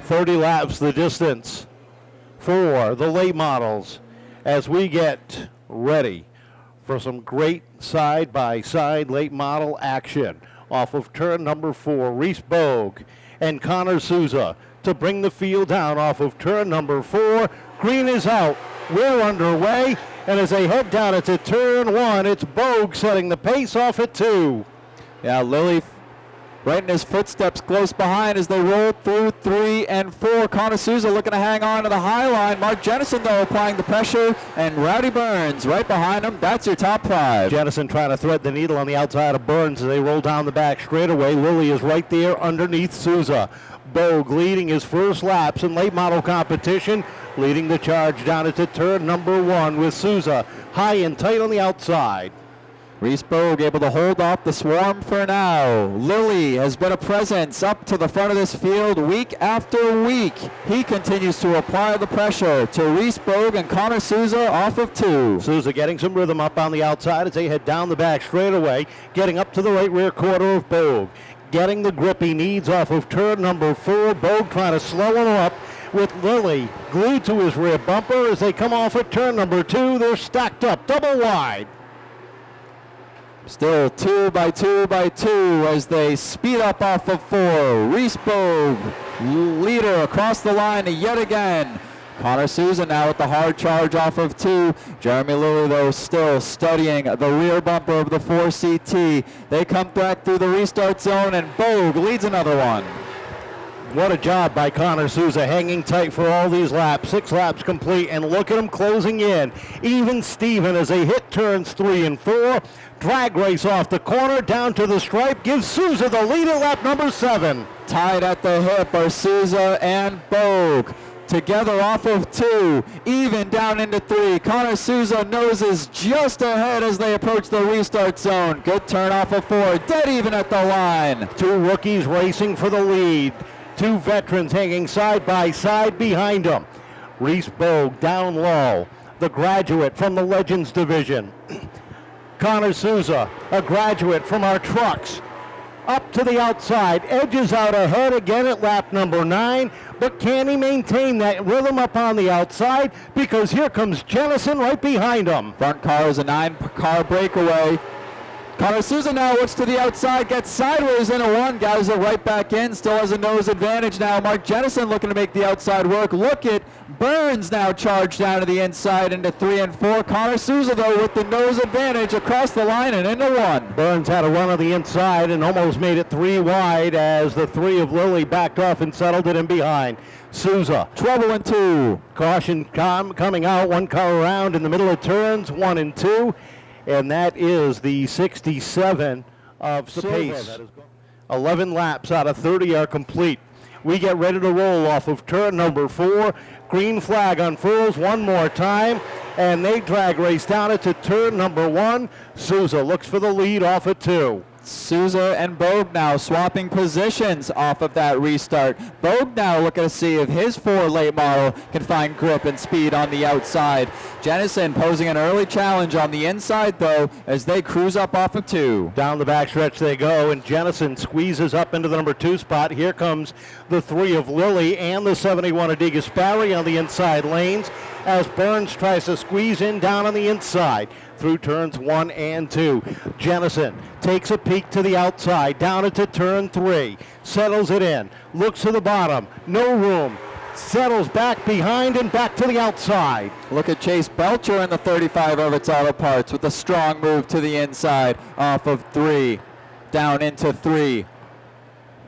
30 laps the distance for the late models as we get ready for some great side-by-side late model action off of turn number 4. Reese Bogue and Connor Souza to bring the field down off of turn number 4. Green is out. We're underway. And as they head down into turn 1, it's Bogue setting the pace off at 2. Yeah, Lilly right in his footsteps close behind as they roll through 3 and 4. Connor Souza looking to hang on to the high line. Mark Jennison, though, applying the pressure. And Rowdy Burns right behind him. That's your top 5. Jennison trying to thread the needle on the outside of Burns as they roll down the back straightaway. Lilly is right there underneath Souza. Bogue leading his first laps in late model competition, leading the charge down into turn number 1 with Souza high and tight on the outside. Reese Bogue able to hold off the swarm for now. Lilly has been a presence up to the front of this field week after week. He continues to apply the pressure to Reese Bogue and Connor Souza off of 2. Souza getting some rhythm up on the outside as they head down the back straightaway, getting up to the right rear quarter of Bogue. Getting the grip he needs off of turn number 4. Bogue trying to slow him up with Lilly glued to his rear bumper as they come off at turn number 2. They're stacked up double wide. Still 2 by 2 by 2 as they speed up off of 4. Reese Bogue, leader across the line yet again. Connor Souza now with the hard charge off of 2. Jeremy Lilly, though, still studying the rear bumper of the 4CT. They come back through the restart zone, and Bogue leads another one. What a job by Connor Souza, hanging tight for all these laps. 6 laps complete, and look at him closing in. Even Steven as they hit turns 3 and 4. Drag race off the corner, down to the stripe, gives Souza the lead at lap number 7. Tied at the hip are Souza and Bogue. Together off of 2, even down into 3. Connor Souza noses just ahead as they approach the restart zone. Good turn off of 4, dead even at the line. 2 rookies racing for the lead. 2 veterans hanging side by side behind them. Reese Bogue down low, the graduate from the Legends division. Connor Souza, a graduate from our trucks. Up to the outside, edges out ahead again at lap number 9, but can he maintain that rhythm up on the outside? Because here comes Jennison right behind him. Front car is a 9-car breakaway. Connor Souza now looks to the outside, gets sideways into 1, guys are right back in, still has a nose advantage now. Mark Jennison looking to make the outside work. Look at Burns now charged down to the inside into 3 and 4. Connor Souza, though, with the nose advantage across the line and into 1. Burns had a run on the inside and almost made it 3 wide as the 3 of Lilly backed off and settled it in behind. Souza, trouble in 2. Caution coming out, 1 car around in the middle of turns 1 and 2. And that is the 67 of the pace. 11 laps out of 30 are complete. We get ready to roll off of turn number 4. Green flag unfurls one more time, and they drag race down it to turn number 1. Souza looks for the lead off of 2. Souza and Bogue now swapping positions off of that restart. Bogue now looking to see if his 4 late model can find grip and speed on the outside. Jennison posing an early challenge on the inside, though, as they cruise up off of 2. Down the backstretch they go, and Jennison squeezes up into the number 2 spot. Here comes the 3 of Lilly and the 71 of Digasparri on the inside lanes as Burns tries to squeeze in down on the inside through turns 1 and 2. Jennison takes a peek to the outside, down into turn 3, settles it in, looks to the bottom, no room, settles back behind and back to the outside. Look at Chase Belcher in the 35 of its auto parts with a strong move to the inside off of 3, down into 3.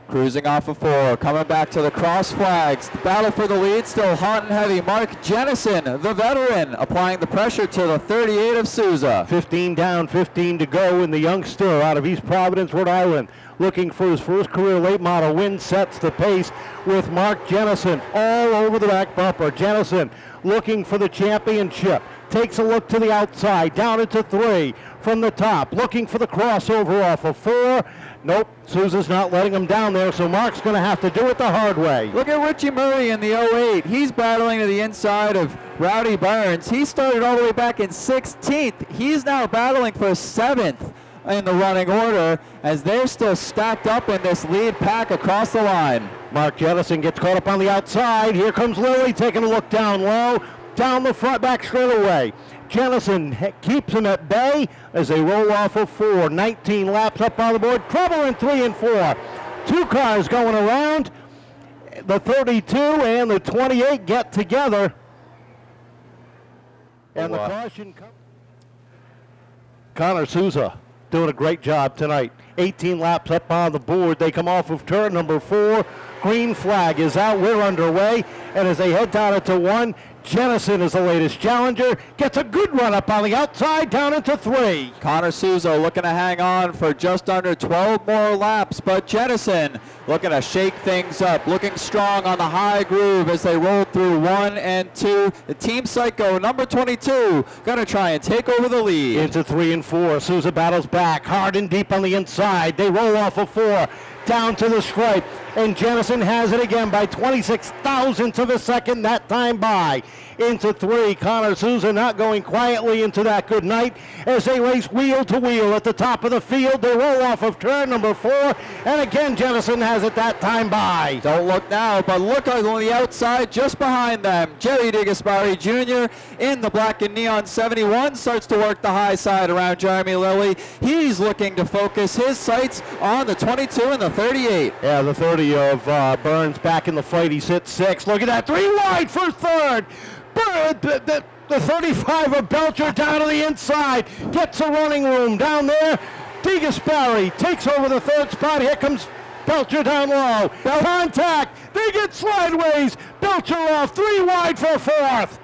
Cruising off of 4, coming back to the cross flags. The battle for the lead still hot and heavy. Mark Jennison, the veteran, applying the pressure to the 38 of Souza. 15 down, 15 to go, and the youngster out of East Providence, Rhode Island, looking for his first career late model win, sets the pace with Mark Jennison all over the back bumper. Jennison looking for the championship. Takes a look to the outside, down into 3 from the top, looking for the crossover off of 4. Nope, Souza's not letting him down there, so Mark's going to have to do it the hard way. Look at Richie Murray in the 08. He's battling to the inside of Rowdy Burns. He started all the way back in 16th. He's now battling for 7th in the running order as they're still stacked up in this lead pack across the line. Mark Jennison gets caught up on the outside. Here comes Lilly taking a look down low, down the front back straightaway. Jennison keeps him at bay as they roll off of 4. 19 laps up on the board. Trouble in 3 and 4. 2 cars going around. The 32 and the 28 get together. And the caution comes. Connor Souza doing a great job tonight. 18 laps up on the board. They come off of turn number 4. Green flag is out. We're underway. And as they head down into 1, Jennison is the latest challenger. Gets a good run up on the outside down into 3. Connor Souza looking to hang on for just under 12 more laps, but Jennison looking to shake things up, looking strong on the high groove as they roll through 1 and 2. The Team Psycho, number 22, going to try and take over the lead. Into 3 and 4. Souza battles back, hard and deep on the inside. They roll off of 4, down to the stripe, and Jennison has it again by 26 thousandths of a second that time by. Into 3, Connor Souza not going quietly into that good night as they race wheel to wheel at the top of the field. They roll off of turn number 4, and again Jennison has it that time by. Don't look now, but look on the outside just behind them. Jerry DeGaspari Jr. in the black and neon 71 starts to work the high side around Jeremy Lilly. He's looking to focus his sights on the 22 and the 38. Yeah, the 30 of Burns back in the fight. He sits 6. Look at that, 3 wide for third. The 35 of Belcher down to the inside. Gets a running room down there. DeGaspari takes over the 3rd spot. Here comes Belcher down low. Contact. They get sideways. Belcher off. 3 wide for 4th.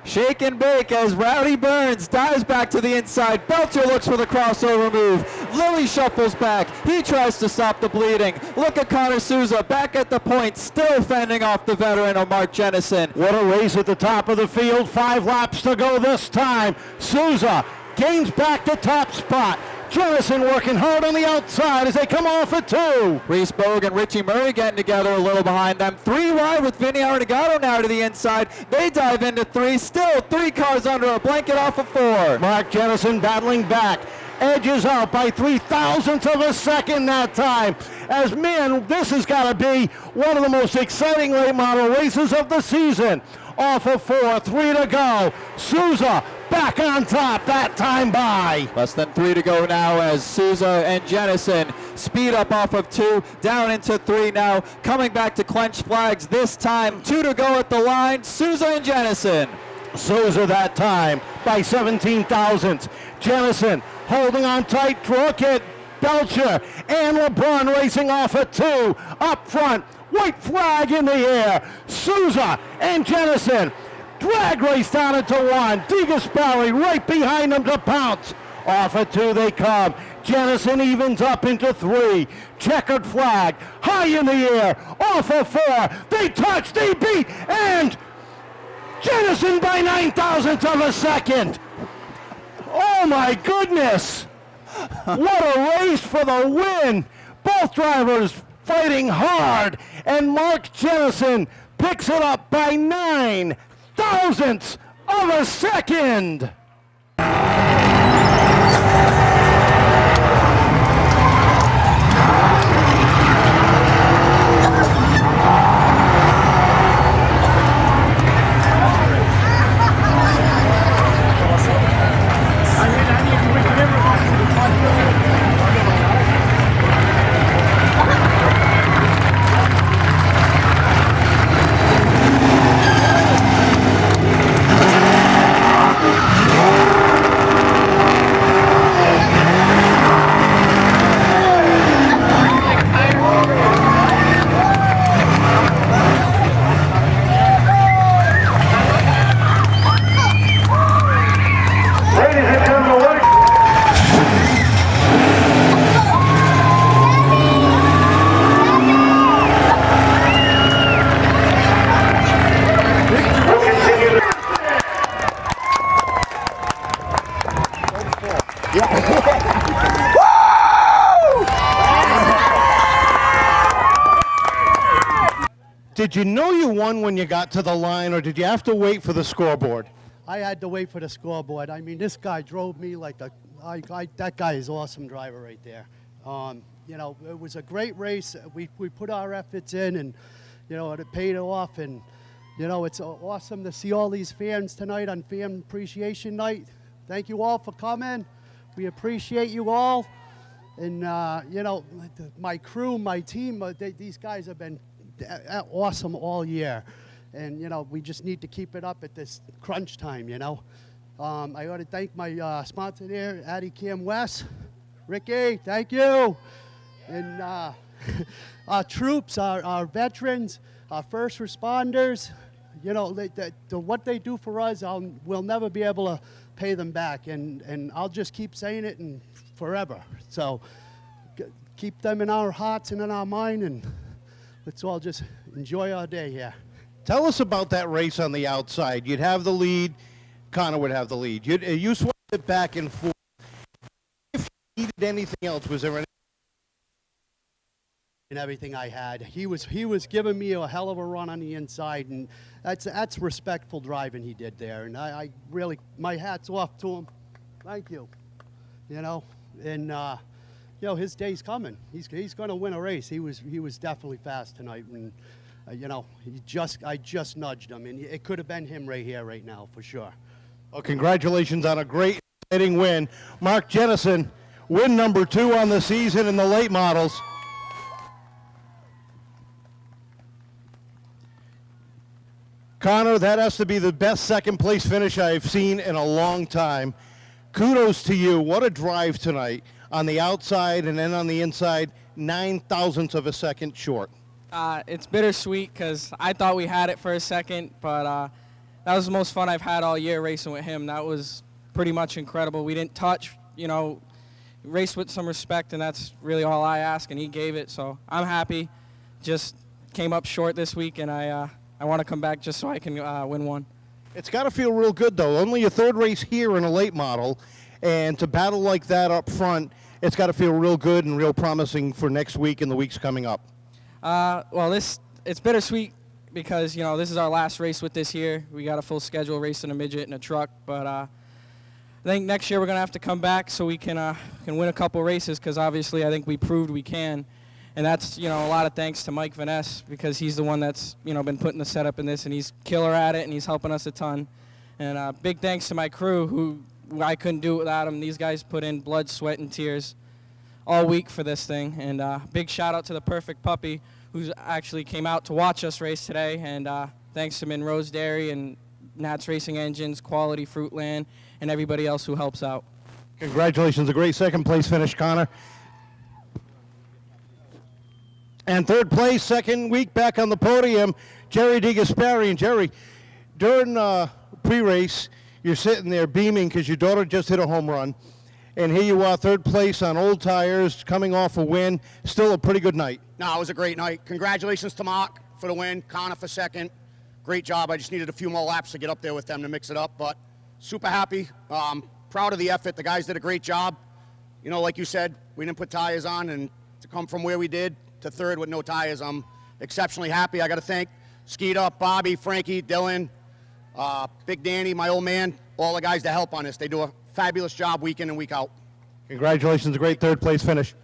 Shake and bake as Rowdy Burns dives back to the inside. Belcher looks for the crossover move. Lilly shuffles back. He tries to stop the bleeding. Look at Connor Souza back at the point, still fending off the veteran of Mark Jennison. What a race at the top of the field. 5 laps to go this time. Souza gains back the top spot. Jennison working hard on the outside as they come off at 2. Reese Bogue and Richie Murray getting together a little behind them. 3 wide with Vinny Arnagato now to the inside. They dive into 3. Still 3 cars under a blanket off of 4. Mark Jennison battling back. Edges out by 3 thousandths of a second that time. As man, this has got to be one of the most exciting late model races of the season. Off of 4, 3 to go. Souza back on top that time by. Less than 3 to go now as Souza and Jennison speed up off of 2, down into 3 now, coming back to clench flags this time. 2 to go at the line, Souza and Jennison. Souza that time by 17 thousandths. Jennison holding on tight. Drockett, Belcher, and LeBron racing off at 2. Up front, white flag in the air. Souza and Jennison drag race down into 1. DeGaspari right behind them to pounce. Off at 2 they come. Jennison evens up into 3. Checkered flag high in the air. Off of 4. They touch, they beat, and Jennison by 9 thousandths of a second. Oh my goodness. What a race for the win. Both drivers fighting hard, and Mark Jennison picks it up by 9 thousandths of a second. Did you know you won when you got to the line, or did you have to wait for the scoreboard? I had to wait for the scoreboard. I mean, this guy drove me like that guy is an awesome driver right there. You know, it was a great race. We put our efforts in, and, you know, it paid off. And, you know, it's awesome to see all these fans tonight on Fan Appreciation Night. Thank you all for coming. We appreciate you all. And, you know, my crew, my team, these guys have been awesome all year. And, you know, we just need to keep it up at this crunch time, you know. I want to thank my sponsor there, Addy Cam West. Ricky, thank you. And our troops, our veterans, our first responders, you know, what they do for us, we'll never be able to pay them back. And I'll just keep saying it and forever. So keep them in our hearts and in our mind, and let's all just enjoy our day here. Tell us about that race on the outside. You'd have the lead. Connor would have the lead. You swapped it back and forth. If you needed anything else, was there anything? And everything I had. He was giving me a hell of a run on the inside, and that's respectful driving he did there. And I really, my hat's off to him. Thank you. You know, and you know, his day's coming. He's going to win a race. He was definitely fast tonight, and you know, I just nudged him, and it could have been him right here, right now, for sure. Well, congratulations on a great exciting win. Mark Jennison, win number 2 on the season in the late models. Connor, that has to be the best second place finish I've seen in a long time. Kudos to you. What a drive tonight on the outside and then on the inside, 9,000ths of a second short. It's bittersweet because I thought we had it for a second, but that was the most fun I've had all year racing with him. That was pretty much incredible. We didn't touch, you know, race with some respect, and that's really all I ask, and he gave it. So I'm happy. Just came up short this week, and I want to come back just so I can win one. It's got to feel real good, though. Only your third race here in a late model, and to battle like that up front, it's got to feel real good and real promising for next week and the weeks coming up. Well, it's bittersweet because, you know, this is our last race with this year. We got a full schedule racing a midget and a truck, but I think next year we're going to have to come back so we can win a couple races, because obviously I think we proved we can. And that's, you know, a lot of thanks to Mike Van Ness, because he's the one that's, you know, been putting the setup in this, and he's killer at it, and he's helping us a ton. And big thanks to my crew, who I couldn't do it without them. These guys put in blood, sweat, and tears all week for this thing. And big shout out to the Perfect Puppy, who actually came out to watch us race today. And thanks to Monroe's Dairy and Nats Racing Engines, Quality Fruitland, and everybody else who helps out. Congratulations, a great second place finish, Connor. And third place, second week back on the podium, Jerry DeGasperi. And Jerry, during pre-race, you're sitting there beaming because your daughter just hit a home run. And here you are, third place on old tires, coming off a win. Still a pretty good night. No, it was a great night. Congratulations to Mark for the win, Connor for second. Great job. I just needed a few more laps to get up there with them to mix it up, but super happy. Proud of the effort. The guys did a great job. You know, like you said, we didn't put tires on, and to come from where we did to third with no tires, I'm exceptionally happy. I got to thank Skeeter, Bobby, Frankie, Dylan, Big Danny, my old man, all the guys that help on this. They do a fabulous job week in and week out. Congratulations, a great third place finish.